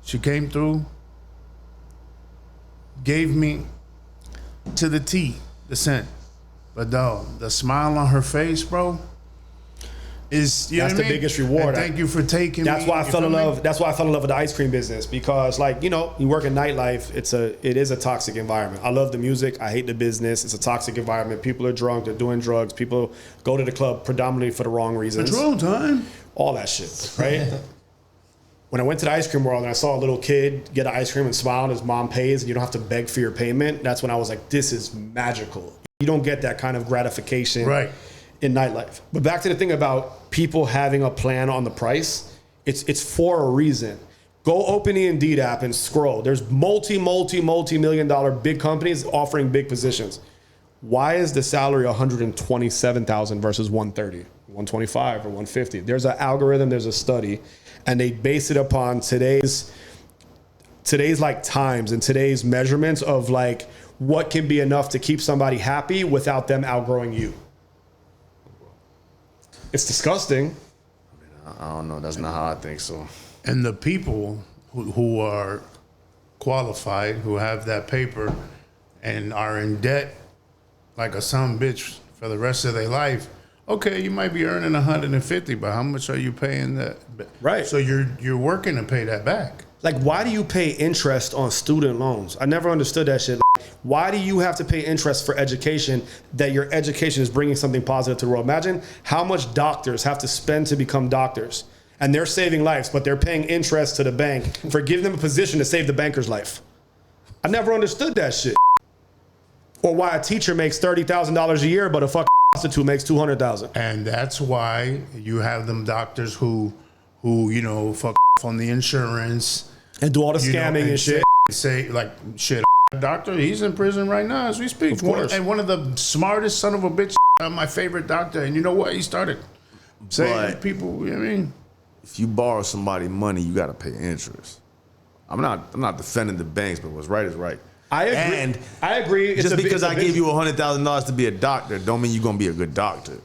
She came through, gave me to the T, the scent. But dog, the smile on her face, bro, is that's the biggest reward. And thank you for taking That's me. why I fell in love. That's why I fell in love with the ice cream business, because, like, you know, you work in nightlife. It is a toxic environment. I love the music. I hate the business. It's a toxic environment. People are drunk. They're doing drugs. People go to the club predominantly for the wrong reasons. Patrol time. All that shit, right? When I went to the ice cream world and I saw a little kid get an ice cream and smile and his mom pays and you don't have to beg for your payment, that's when I was like, this is magical. You don't get that kind of gratification in nightlife. But back to the thing about people having a plan on the price, it's for a reason. Go open the Indeed app and scroll. There's multi-million dollar big companies offering big positions. Why is the salary $127,000 versus $130, $125 or $150? There's an algorithm, there's a study, and they base it upon today's like times and today's measurements of like what can be enough to keep somebody happy without them outgrowing you. It's disgusting. I don't know. That's not how I think so. And the people who are qualified, who have that paper and are in debt like a son bitch for the rest of their life. Okay, you might be earning 150, but how much are you paying that? Right. So you're working to pay that back. Like, why do you pay interest on student loans? I never understood that shit. Why do you have to pay interest for education that your education is bringing something positive to the world? Imagine how much doctors have to spend to become doctors, and they're saving lives, but they're paying interest to the bank for giving them a position to save the banker's life. I never understood that shit. Or why a teacher makes $30,000 a year, but a fucking prostitute makes $200,000. And that's why you have them doctors who you know, fuck on the insurance and do all the scamming and shit. Say like shit. Doctor, he's in prison right now as we speak. Of course. And one of the smartest son of a bitch, my favorite doctor. And you know what? He started saying to people, you know what I mean? If you borrow somebody money, you got to pay interest. I'm not defending the banks, but what's right is right. I agree. And I agree. Just because I gave you $100,000 to be a doctor, don't mean you're gonna be a good doctor.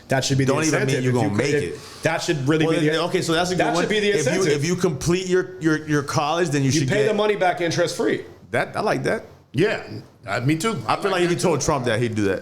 That should be the incentive. Don't even mean you're gonna make it. That should really be the okay. So that's a good one. That should be the incentive. If you complete your college, then you should pay the money back interest free. That I like that. Yeah, me too. I feel like if you told Trump that, he'd do that.